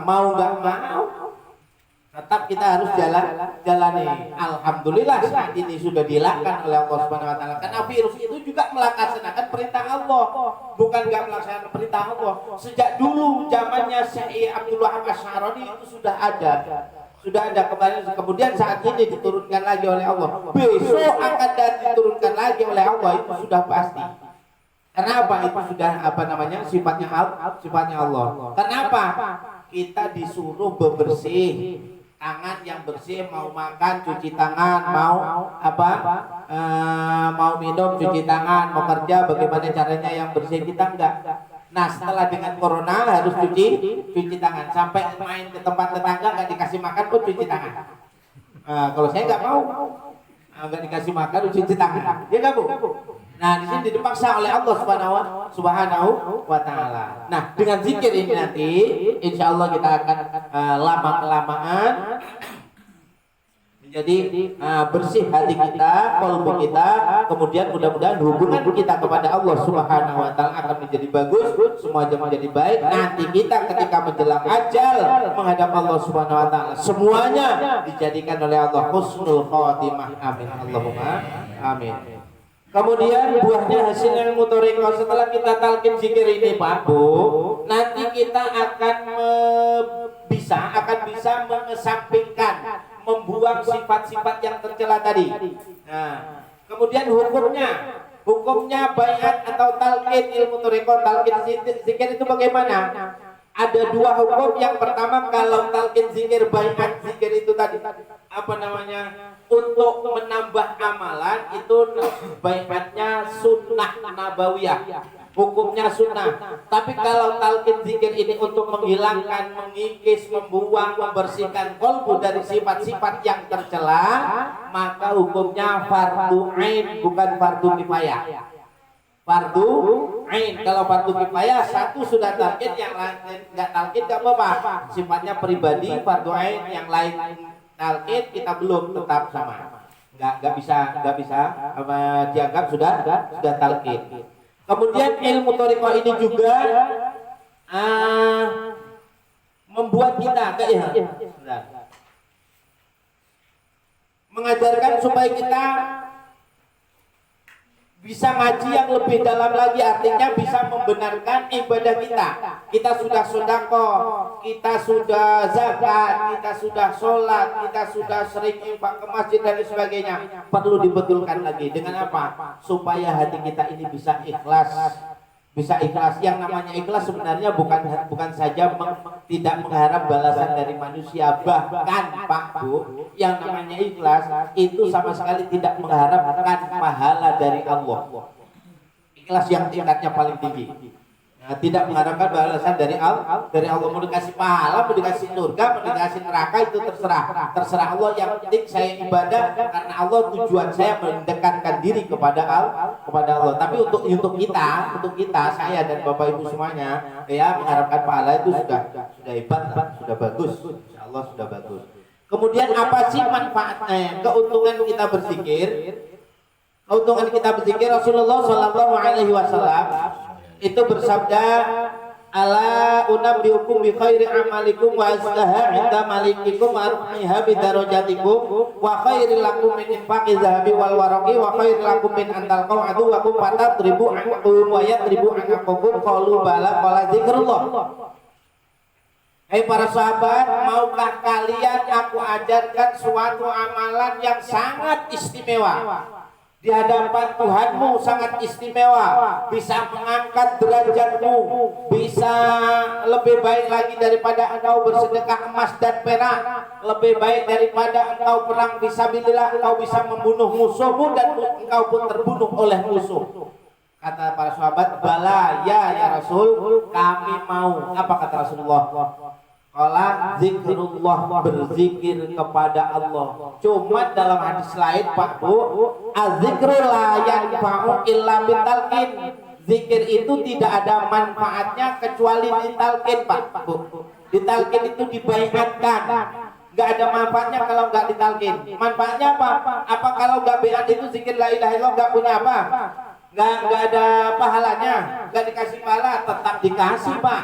Mau gak mau, tetap kita harus jalani. Alhamdulillah saat ini sudah dilakukan oleh Allah Subhanahu wa taala. Karena virus itu juga melaksanakan perintah Allah, bukan enggak melaksanakan perintah Allah. Sejak dulu zamannya Syekh Abdul Wahab Asy'arani itu sudah ada kemarin, kemudian saat ini diturunkan lagi oleh Allah. Besok akan diturunkan lagi oleh Allah, itu sudah pasti. Kenapa? Itu sudah sifatnya Allah. Kenapa? Kita disuruh bebersih, tangan yang bersih, mau makan cuci tangan, mau minum cuci tangan, mau kerja bagaimana caranya yang bersih, kita enggak. Nah setelah dengan corona harus cuci tangan, sampai main ke tempat tetangga enggak dikasih makan pun cuci tangan. Kalau saya enggak mau, enggak dikasih makan cuci tangan, ya enggak Bu? Nah di sini dipaksa oleh Allah Subhanahu wa taala. Nah dengan zikir ini nanti insya Allah kita akan lama kelamaan menjadi bersih hati kita, kalbu kita, kemudian mudah-mudahan hubungan kita kepada Allah Subhanahu wa taala akan menjadi bagus, semuanya menjadi baik. Nanti kita ketika menjelang ajal menghadap Allah Subhanahu wa taala, semuanya dijadikan oleh Allah husnul khotimah. Amin Allahumma amin. Kemudian buahnya hasil ilmu thariqah, setelah kita talqin zikir ini Pak Bu, nanti kita akan bisa mengesampingkan, membuang sifat-sifat yang tercela tadi. Nah, kemudian hukumnya baiat atau talqin ilmu thariqah, talqin zikir itu bagaimana? Ada 2 hukum. Yang pertama, kalau talqin zikir, baiat zikir itu tadi untuk menambah amalan, itu baiatnya sunnah nabawiyah, hukumnya sunnah. Tapi kalau talqin zikir ini untuk menghilangkan, mengikis, membuang, membersihkan qalbu dari sifat-sifat yang tercela, maka hukumnya fardu ain, bukan fardu kifayah. Fardu ain. Kalau fardu kifayah satu sudah talqin, yang lain enggak talqin enggak apa-apa, sifatnya pribadi. Fardu ain yang lain talqin, kita belum, tetap sama, nggak bisa dianggap sudah talqin. Kemudian ilmu thariqah ini juga membuat kita mengajarkan supaya kita bisa ngaji yang lebih dalam lagi, artinya bisa membenarkan ibadah kita. Kita sudah sedekah, kita sudah zakat, kita sudah sholat, kita sudah sering infak ke masjid dan sebagainya. Perlu dibetulkan lagi dengan apa? Supaya hati kita ini bisa ikhlas. Bisa ikhlas. Yang namanya ikhlas sebenarnya bukan saja tidak mengharap balasan dari manusia, bahkan Pak Bu, yang namanya ikhlas itu sama sekali tidak mengharapkan pahala dari Allah. Ikhlas yang tingkatnya paling tinggi. Nah, tidak mengharapkan balasan dari Allah. Mau dikasih pahala, mau dikasih surga, mau dikasih neraka, itu terserah Allah. Yang penting saya ibadah karena Allah, tujuan saya mendekatkan diri kepada Allah. Tapi untuk kita, saya dan Bapak Ibu semuanya, ya mengharapkan pahala itu sudah hebat, sudah bagus. Insya Allah sudah bagus. Kemudian apa sih manfaatnya? Keuntungan kita berzikir. Rasulullah Shallallahu Alaihi Wasallam itu bersabda, ala unabbiukum bi khairi amalikum wa azkaha 'inda malikikum wa arfa'iha bi darajatikum wa khairil lakum min infaqi dhahabi wal waraqi wa khairil lakum min an talqaw aduwakum fatadribu ankum wa yadribu ankum qalu bala qala zikrullah. Hai para sahabat, maukah kalian aku ajarkan suatu amalan yang sangat istimewa? Di hadapan Tuhanmu sangat istimewa, bisa mengangkat derajatmu, bisa lebih baik lagi daripada engkau bersedekah emas dan perak, lebih baik daripada engkau perang fisabilillah, engkau bisa membunuh musuhmu dan engkau pun terbunuh oleh musuh. Kata para sahabat, bala ya Rasul, kami mau. Apa kata Rasulullah? Qala zikrullah, berzikir kepada Allah. Cuma dalam hadis lain Pak Bu, az-zikru la yanfa'u illa bitalqin. Zikir itu tidak ada manfaatnya kecuali ditalqin Pak Bu. Ditalqin itu dibaiatkan. Gak ada manfaatnya kalau nggak ditalqin. Manfaatnya apa? Apa kalau nggak baiat itu zikir la ilaha illallah nggak punya apa? Nggak ada pahalanya, nggak dikasih pahala, tetap dikasih Pak.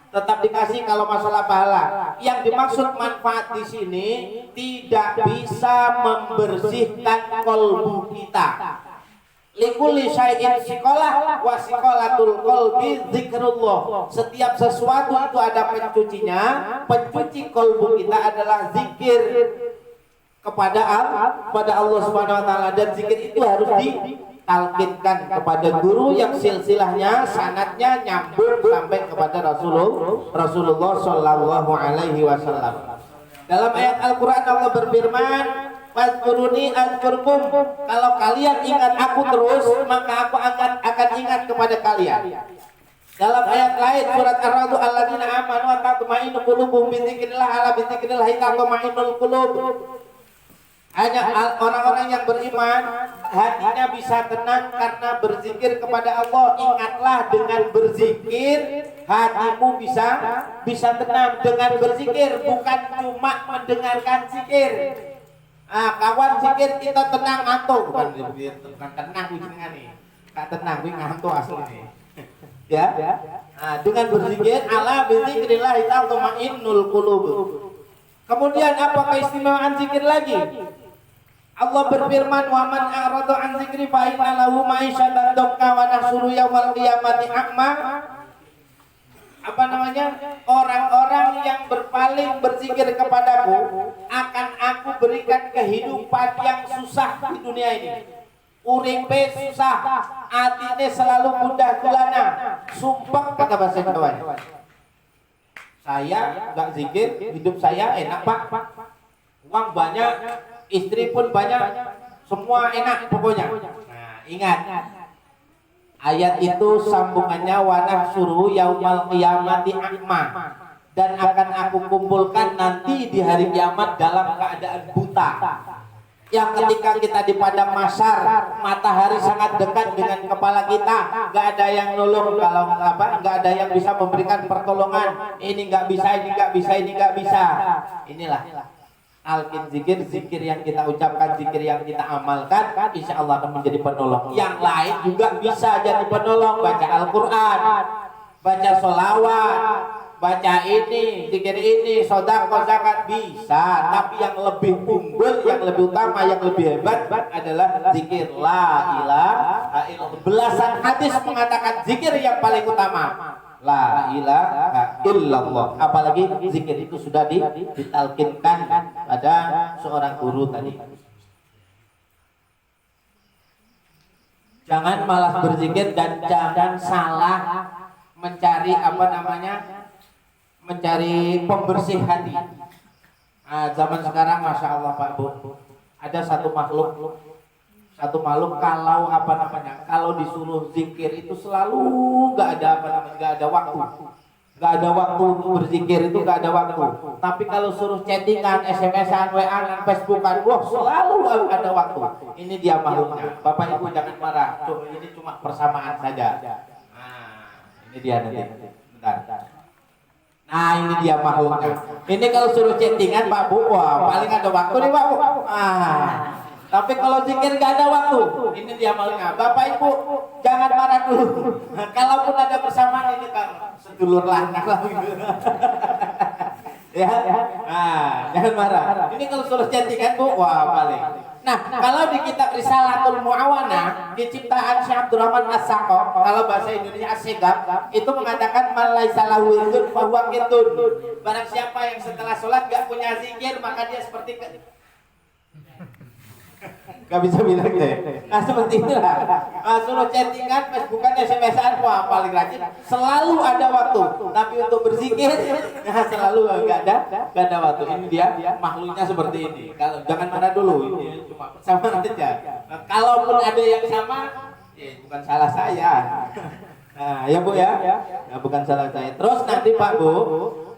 Tetap dikasih kalau masalah pahala. Yang dimaksud manfaat di sini tidak bisa membersihkan kolbu kita. Likulli syai'in siqalah wa siqalatul qalbi zikrullah. Setiap sesuatu itu ada pencucinya. Pencuci kolbu kita adalah zikir kepada Allah Subhanahu wa taala, dan zikir itu harus ditalkinkan kepada guru yang silsilahnya, sanadnya nyambung sampai kepada Rasulullah Shallallahu Alaihi Wasallam. Dalam ayat Al-Quran Allah berfirman, "Fadhkuruni azkurkum." Kalau kalian ingat aku terus, maka aku akan ingat kepada kalian. Dalam ayat lain surat Ar-Ra'd, alladzina amanu wa tatma'innu qulubuhum bi dzikrillah, ala bi dzikrillah tatma'innul qulub. Hanya orang-orang yang beriman hatinya bisa tenang karena berzikir kepada Allah. Ingatlah, dengan berzikir hatimu bisa tenang. Dengan berzikir, bukan cuma mendengarkan zikir. Kawan zikir kita tenang ngantuk, bukan tenang ujungnya nih. Kak tenang wi ngantuk aslinya. Ya. Dengan berzikir, ala bizikrillah tatma'innul qulub. Kemudian apa keistimewaan zikir lagi? Allah berfirman, wa man a'rada an dzikri fa inna lahu ma'isyatan dhanka wa nahsyuru yaumal qiyamati a'ma. Orang-orang yang berpaling berzikir kepadaku akan aku berikan kehidupan yang susah di dunia ini. Uripe susah, atine selalu gundah gulana, sumpah kata bahasa Jawa. Saya enggak zikir, hidup saya enak Pak. Uang banyak, istri pun banyak, semua enak pokoknya. Nah, ingat ayat itu sambungannya, wa nahsyuru yaumal qiyamati a'ma, dan akan aku kumpulkan nanti di hari kiamat dalam keadaan buta. Yang ketika kita di padang mahsyar, matahari sangat dekat dengan kepala kita, nggak ada yang nolong, kalau nggak ada yang bisa memberikan pertolongan. Ini nggak bisa, ini nggak bisa, ini nggak bisa. Inilah talqin zikir yang kita ucapkan, zikir yang kita amalkan, insya Allah akan menjadi penolong. Yang lain juga bisa jadi penolong, baca Al-Quran, baca sholawat, baca ini, zikir ini, sedekah, zakat bisa. Tapi yang lebih unggul, yang lebih utama, yang lebih hebat adalah zikir la ilaha illallah. Belasan hadis mengatakan zikir yang paling utama la ilaha illallah. Apalagi zikir itu sudah ditalkinkan pada seorang guru tadi. Jangan malas berzikir dan jangan salah mencari mencari pembersih hati. Zaman sekarang masya Allah Pak Bu, ada satu makhluk kalau kalau disuruh zikir itu selalu nggak ada waktu untuk berzikir, itu nggak ada waktu. Tapi kalau suruh chattingan, SMS-an, WA-an, Facebookan, wah selalu ada waktu. Ini dia makhluknya. Bapak Ibu jangan marah, ini cuma persamaan saja. Ini dia nanti. Bentar. Nah ini dia makhluknya. Ini kalau suruh chattingan Pak Bu, wah paling ada waktu nih Pak Bu. Tapi kalau zikir gak ada waktu. Ini dia makhluknya. Bapak Ibu jangan marah dulu. Kalaupun ada bersamaan ini kan sedulur lanang lah gitu. Ya. Jangan marah. Ini kalau suruh chattingan Bu, wah paling. Nah, kalau di kitab Risalatul Mu'awana di ciptaan Syekh Abdurrahman As-Saqaf, kalau bahasa Indonesia As-Sigab, itu mengatakan man laisa lahu wirdun fa huwa qitun. Barang siapa yang setelah sholat gak punya zikir, maka dia seperti gak bisa bilang deh. Nah seperti itulah. Suruh chattingan, Facebookan, SMS-an, wah paling rajin. Selalu ada waktu. Tapi untuk berzikir, selalu gak ada waktu. Ini dia makhluknya seperti ini. Kalau jangan marah dulu, ini cuma sama saja. Nah, kalaupun ada yang sama, ya bukan salah saya. Nah ya Bu ya, nah, bukan salah saya. Terus nanti Pak Bu,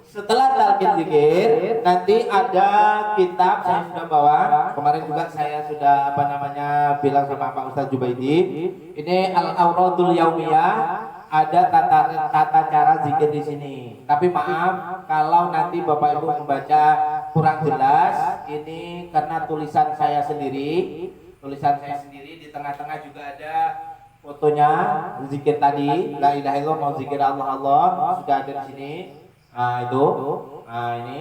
setelah talqin zikir, nanti ada kitab saya sudah bawa. Kemarin juga saya sudah bilang sama Pak Ustadz Jubaidi. Ini Al-Awradul Yaumiyah, ada tata cara zikir di sini. Tapi maaf kalau nanti Bapak Ibu membaca kurang jelas, ini karena tulisan saya sendiri. Di tengah-tengah juga ada fotonya zikir tadi, la ilaha illallah, mau zikir Allah sudah ada di sini. Ini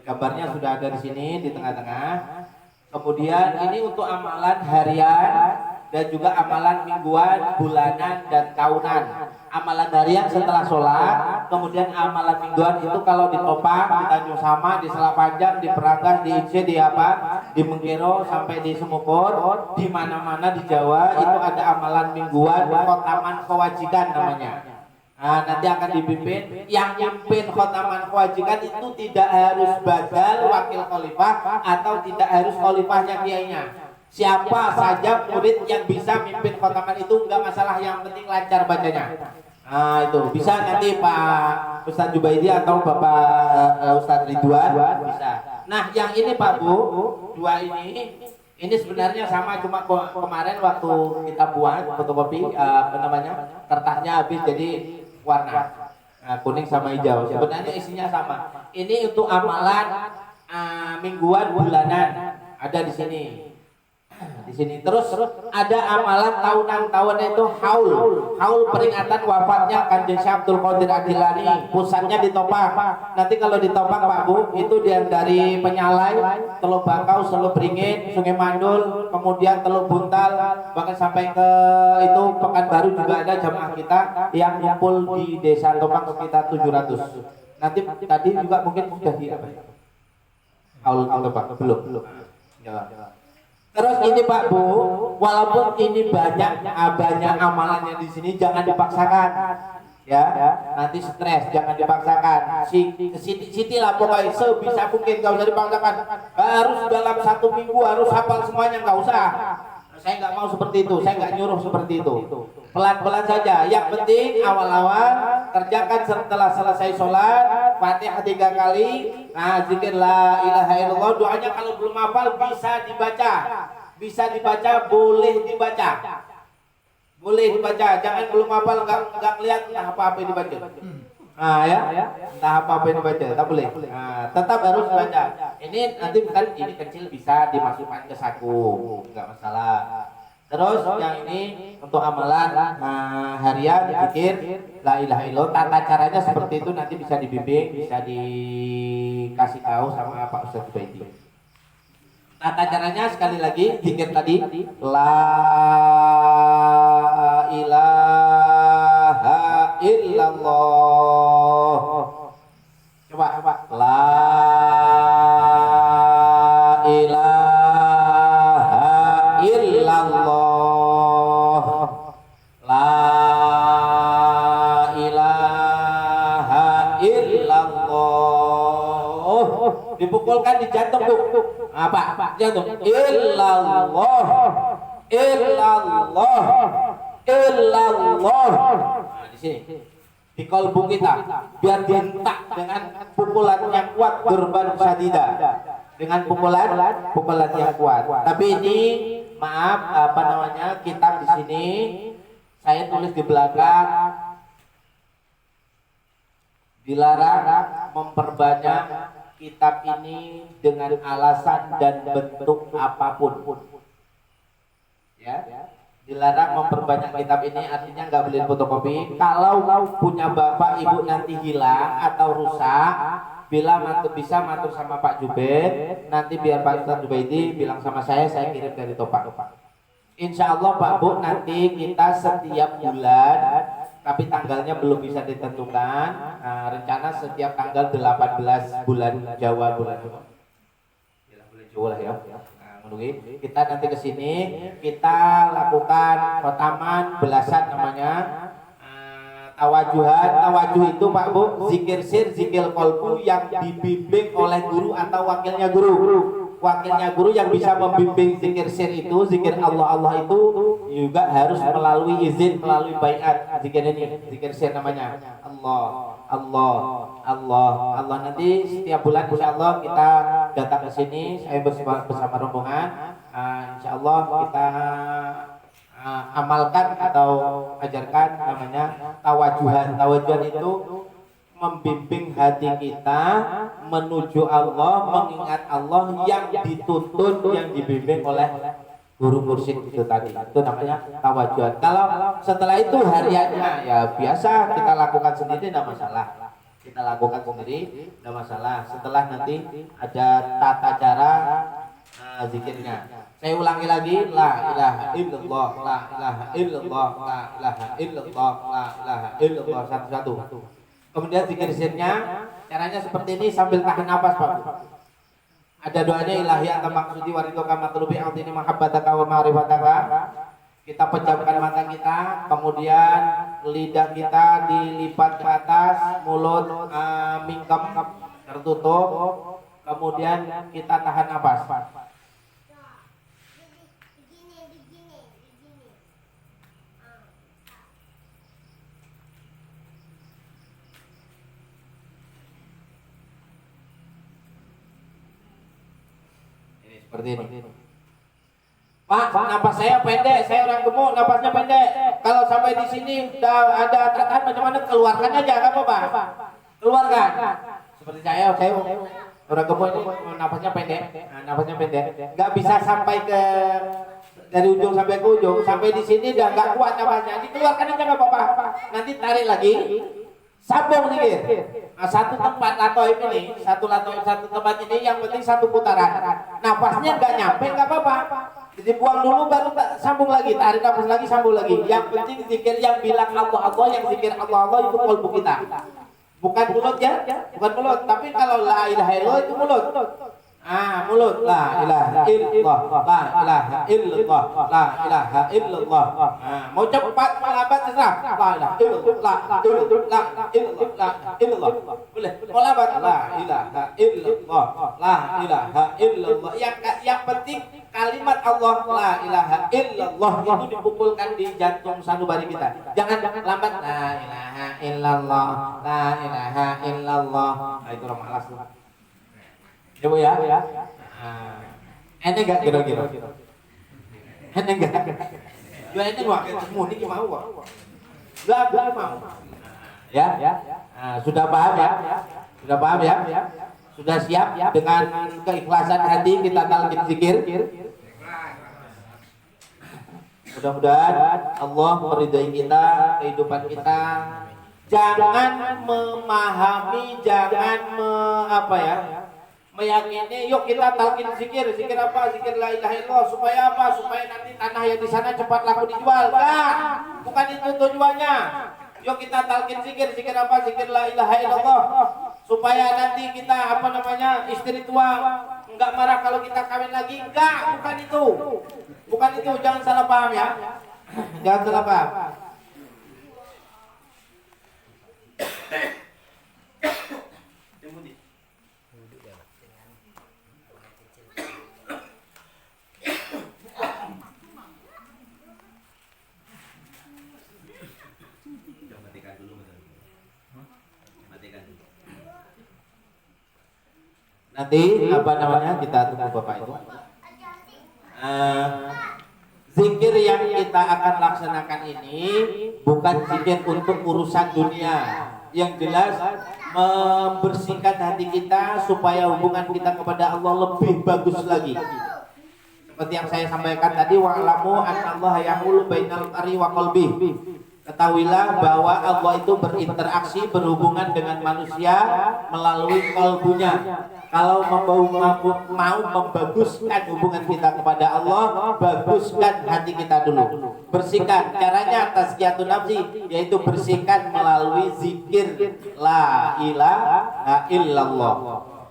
gambarnya sudah ada di sini di tengah-tengah. Kemudian ini untuk amalan harian dan juga amalan mingguan, bulanan dan tahunan. Amalan harian setelah sholat, kemudian amalan mingguan itu kalau di Topang, di Tanjung Sama, di Selapanjang, di Peranggas, di Ince, di Mengkero sampai di Semupur, di mana-mana di Jawa itu ada amalan mingguan, khotaman kewajiban namanya. Nanti akan dipimpin. Yang mimpin khotaman kewajiban itu tidak harus badal wakil khalifah atau tidak harus khalifahnya kiainya. Siapa saja murid yang bisa mimpin khotaman itu enggak masalah, yang penting lancar bacanya. Itu bisa nanti Pak Ustadz Jubaidi atau Bapak Ustadz Ridwan bisa. Nah yang ini Pak Bu, dua ini sebenarnya sama, cuma kemarin waktu kita buat fotokopi kertasnya habis jadi warna kuning sama hijau. Sebenarnya isinya sama. Ini untuk amalan mingguan, bulanan ada di sini. Terus ada amalan tahunan itu haul peringatan wafatnya Kanjeng Syekh Abdul Qadir Ad-Jilani, pusatnya di Topang. Nanti kalau di Topang Pak Bu itu dari Penyalai, Teluk Bakau, Teluk Beringin, Sungai Mandul, kemudian Teluk Buntal, bahkan sampai ke itu Pekanbaru juga ada jamaah kita yang kumpul di Desa Topang sekitar 700. Nanti tadi juga mungkin sudah di haul Pak belum. Ya. Terus ini Pak Bu, walaupun ini banyak amalannya di sini, jangan dipaksakan, ya. Nanti stres, jangan dipaksakan. Siti lah pokoknya sebisa mungkin, nggak usah dipaksakan. Harus dalam 1 minggu harus hafal semuanya, nggak usah. Saya nggak mau seperti itu, saya nggak nyuruh seperti itu. Pelan-pelan saja. Yang penting awal-awal kerjakan setelah selesai sholat, Fatihah 3 kali. Nah, zikir la ilaha illallah. Doanya kalau belum hafal bisa dibaca, boleh dibaca. Jangan belum hafal nggak lihat apa-apa dibaca. Nah ya, entah apa yang dibaca, tak boleh. Nah, tetap harus baca. Ini nanti bukan ini kecil bisa dimasukkan ke saku, nggak masalah. Terus yang ini untuk amalan harian zikir la ilaha illallah. Tata caranya seperti itu nanti bisa dibimbing, bisa dikasih tahu sama Pak Ustadz Baiti. Tata caranya sekali lagi zikir tadi la ilaha illallah. Coba la ilaha illallah. La ilaha illallah. Dipukulkan di jantung, Bu. Apa? Jantung. Illallah. Illallah. Illallah. Nah, di sini. Di kalbu kita biar dihentak dengan pukulan yang kuat, durban sadida, dengan pukulan yang kuat. Tapi ini maaf kitab di sini saya tulis di belakang dilarang memperbanyak kitab ini dengan alasan dan bentuk apapun. Ya. Dilarang memperbanyak kitab ini, artinya nggak boleh fotokopi. Kalau punya bapak ibu nanti hilang atau rusak, bisa matur sama Pak Jubaid, nanti biar Pak Ustadz Jubaidi bilang sama saya kirim dari Topak. Insya Allah Pak Bu, nanti kita setiap bulan, tapi tanggalnya belum bisa ditentukan. Rencana setiap tanggal 18 bulan Jawa, bulan Jawa lah ya. Kita nanti ke sini, kita lakukan khotaman belasan namanya, tawajuhan. Tawajuh itu Pak Bu, zikir sir, zikir kolbu yang dibimbing oleh guru atau wakilnya guru. Wakilnya guru yang bisa membimbing zikir sir itu, zikir Allah itu juga harus melalui izin, melalui baiat. Zikir ini, zikir sir namanya Allah. Nanti setiap bulan insya Allah kita datang ke sini, saya bersama rombongan. Insya Allah kita amalkan atau ajarkan namanya tawajuhan. Tawajuhan itu membimbing hati kita menuju Allah, mengingat Allah yang dituntun, yang dibimbing oleh guru mursyid itu tadi. Itu namanya tawajuhan. Kalau setelah itu hariannya ya biasa kita lakukan sendiri, tidak masalah. Kita lakukan sendiri, tidak masalah. Setelah nanti ada tata cara zikirnya. Saya ulangi lagi, la ilaha illallah, la ilaha illallah, la ilaha illallah, la ilaha illallah, satu-satu. Kemudian zikir sirnya caranya seperti ini sambil tahan nafas Pak. Ada doanya ilahi anta maksudi waridhoka matlubi altini mahabbataka wa ma'rifataka. Kita pejamkan mata kita, kemudian lidah kita dilipat ke atas, mulut mingkem tertutup, kemudian kita tahan nafas. Seperti ini. Pak, napas saya pendek, saya orang gemuk, napasnya pendek. Kalau sampai di sini udah ada tatahan macam mana, keluarkan aja, nggak apa-apa. Keluarkan. Seperti saya orang gemuk ini napasnya pendek, napasnya pendek. Nggak bisa sampai ke dari ujung sampai ke ujung, sampai di sini udah nggak kuat napasnya, dikeluarkan aja nggak apa-apa. Nanti tarik lagi. Sambung dikit. Nah, satu tempat atau ini, satu tempat ini yang penting satu putaran. Napasnya nggak nyampe nggak apa-apa. Jadi buang dulu baru sambung lagi, tarik nafas lagi, sambung lagi. Yang penting zikir yang bilang Allah, yang zikir Allah itu kalbu kita. Bukan mulut ya, bukan mulut. Tapi kalau la ilaha illallah itu mulut. Mulut la ilaha illallah, la ilaha illallah, la ilaha illallah. Mau cepat lambat terserah. La ilaha illallah, la ilaha illallah. Boleh. Mau lambat la ilaha illallah, la ilaha illallah. Yang penting kalimat Allah la ilaha illallah itu dipukulkan di jantung sanubari kita. Jangan lambat la ilaha illallah, la ilaha illallah. Itu orang malas tuh. Coba ya. Ente enggak kira-kira. Ente enggak. Yo ente mau ketemu nih mau. Enggak mau. Ya. Nah, sudah paham ya? Sudah paham ya? Sudah siap dengan keikhlasan hati kita talqin zikir? Mudah-mudahan Allah meridai kita, kehidupan kita. Jangan memahami, jangan meyakini. Yuk kita talqin zikir. Zikir apa? Zikir la ilaha illallah. Supaya apa? Supaya nanti tanah yang di sana cepat laku dijual. Nah, bukan itu tujuannya. Yuk kita talqin zikir. Zikir apa? Zikir la ilaha illallah. Supaya nanti kita istri tua enggak marah kalau kita kawin lagi. Enggak, bukan itu. Bukan itu, jangan salah paham ya. Jangan salah paham. Nanti kita tunggu Bapak itu. Zikir yang kita akan laksanakan ini bukan zikir untuk urusan dunia. Yang jelas membersihkan hati kita supaya hubungan kita kepada Allah lebih bagus lagi. Seperti yang saya sampaikan tadi, wa'lamu annallaha yahulu bainal mar'i wa qalbi. Ketahuilah bahwa Allah itu berinteraksi, berhubungan dengan manusia melalui kalbunya. Kalau mau membaguskan hubungan kita kepada Allah, baguskan hati kita dulu. Bersihkan. Caranya tazkiyatun nafsi, yaitu bersihkan melalui zikir la ilaha illallah.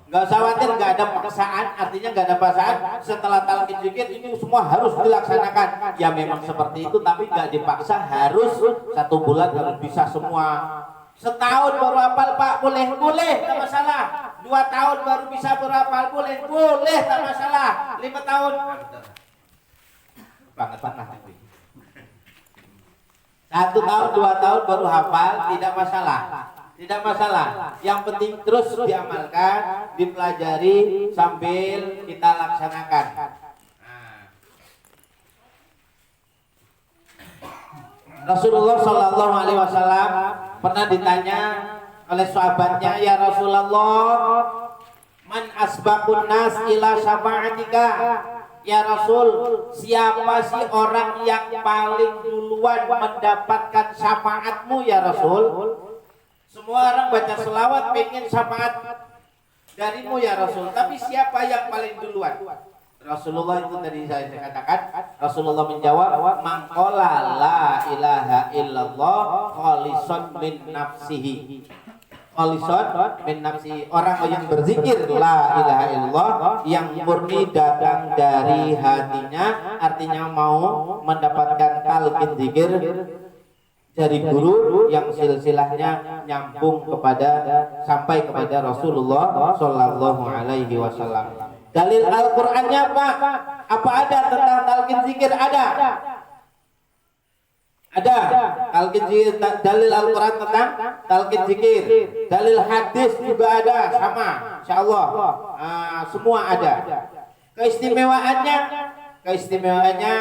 Gak usah khawatir, gak ada paksaan. Artinya gak ada paksaan. Setelah talqin zikir ini semua harus dilaksanakan. Ya memang seperti itu, tapi gak dipaksa. Harus 1 bulan harus bisa semua. Setahun baru hafal Pak, boleh, tak masalah. 2 tahun baru bisa berhafal, boleh, tak masalah. 5 tahun banget. 1 tahun, 2 tahun baru hafal, tidak masalah. Yang penting terus diamalkan, dipelajari sambil kita laksanakan. Rasulullah Shallallahu Alaihi Wasallam pernah ditanya oleh sahabatnya, ya Rasulullah, man asbaqun nas ila syafa'atika. Ya Rasul, siapa sih orang yang paling duluan mendapatkan syafaatmu ya Rasul? Semua orang baca selawat pengen syafaat darimu ya Rasul, tapi siapa yang paling duluan? Rasulullah itu tadi saya katakan, Rasulullah menjawab, man qala la ilaha illallah khalisan min nafsihi. Khalisan min nafsihi, orang yang berzikir la ilaha illallah yang murni datang dari hatinya, artinya mau mendapatkan talqin zikir dari guru yang silsilahnya nyambung sampai kepada Rasulullah Shallallahu Alaihi Wasallam. Dalil Al-Qur'annya Pak, apa ada tentang talqin zikir? Ada. Talqin zikir, dalil Al-Qur'an tentang talqin zikir. Dalil hadis juga ada, sama, insyaallah. Semua ada. Keistimewaannya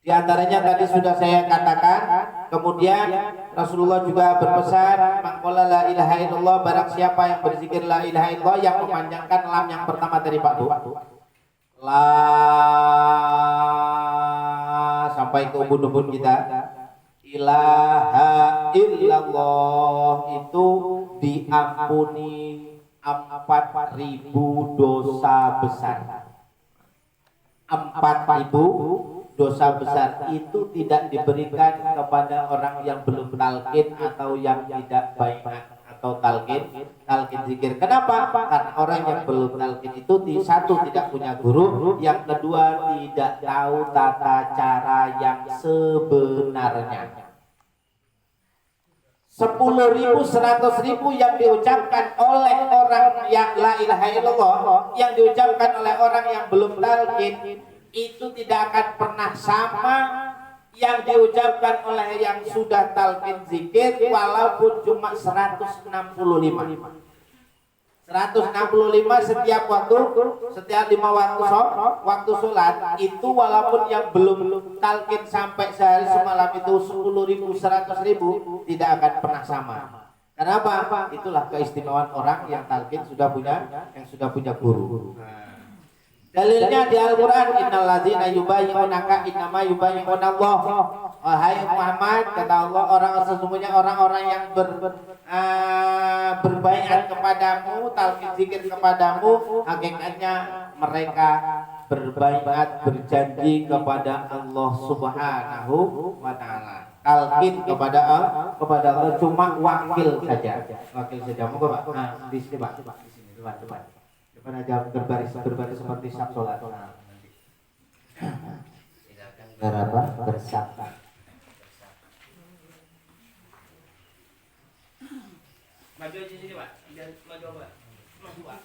di antaranya tadi sudah saya katakan. Kemudian Rasulullah juga berpesan, man qala la ilaha illallah, barang siapa yang berzikir la ilaha illallah, yang memanjangkan lam yang pertama dari Pak Bu. La sampai ke ubun-ubun kita. Ilaha illallah itu diampuni 4.000 dosa besar. 4.000 dosa besar itu tidak diberikan kepada orang yang belum talqin atau yang tidak baiat atau talqin zikir. Kenapa? Karena orang yang belum talqin itu satu tidak punya guru, yang kedua tidak tahu tata cara yang sebenarnya. 10.000, 100.000 yang diucapkan oleh orang yang la ilaha illallah, yang diucapkan oleh orang yang belum talqin, itu tidak akan pernah sama yang diucapkan oleh yang sudah talqin zikir, walaupun cuma 165. 165 setiap waktu, setiap 5 waktu sholat itu, walaupun yang belum talqin sampai sehari semalam itu 10.000, 100.000 tidak akan pernah sama. Kenapa? Itulah keistimewaan orang yang talqin sudah punya guru. Dalilnya di Al-Quran, innalladzina yubayyi'unaka innama yubayyi'una Allah. Wahai Muhammad, kata Allah, sesungguhnya orang-orang yang berbaiat kepadamu, talqin zikir kepadamu, hakikatnya mereka berbaiat, berjanji kepada Allah Subhanahu wa Ta'ala. Talqin kepada Allah cuma wakil saja. Moga Pak. Nah, di sini Pak. Di sini coba. Depan aja berbaris seperti saf salat. Silakan bersaf. Maju aja sini Pak, maju Pak.